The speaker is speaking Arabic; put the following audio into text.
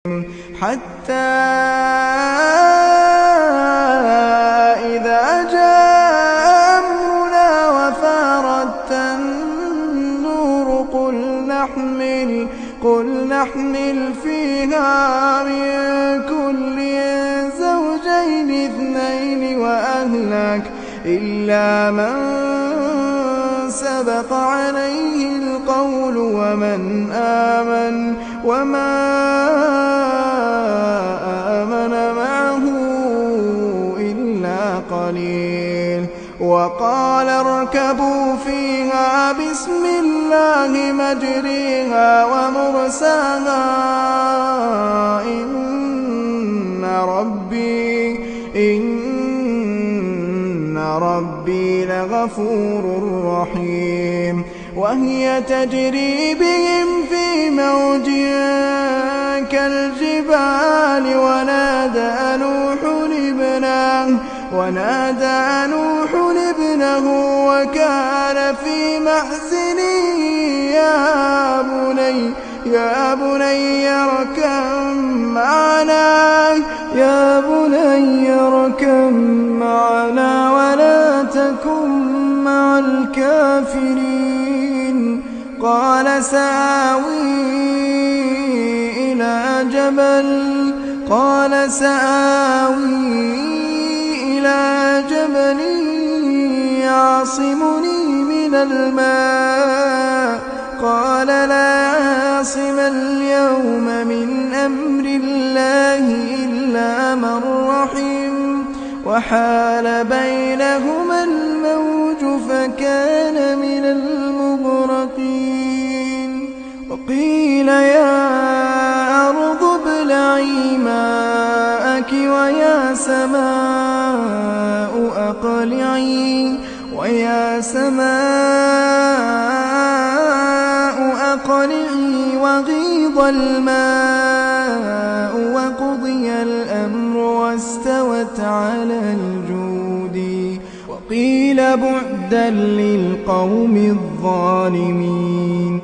حتى إذا جاء أمرنا وفارت النور قل نحمل فيها من كل زوجين اثنين وأهلك إلا من سبق عليه القول وما آمن معه إلا قليل. وقال اركبوا فيها بسم الله مجريها ومرساها إن ربي لغفور رحيم. وهي تجري بهم في موج كالجبال ونادى نوح ابنه وكان في محزن يا بني اركب معنا ولا تكن مع الكافرين. قال سآوي إلى جبل يعصمني من الماء قال لا عاصم اليوم من أمر الله إلا من رحم وحال بينهما الموج فكان من المغرقين. وقيل يا أرض ابلعي ماءك ويا سماء أقلعي وغيض الماء وقضي الأمر واستوت على الجود وقيل بعدا للقوم الظالمين.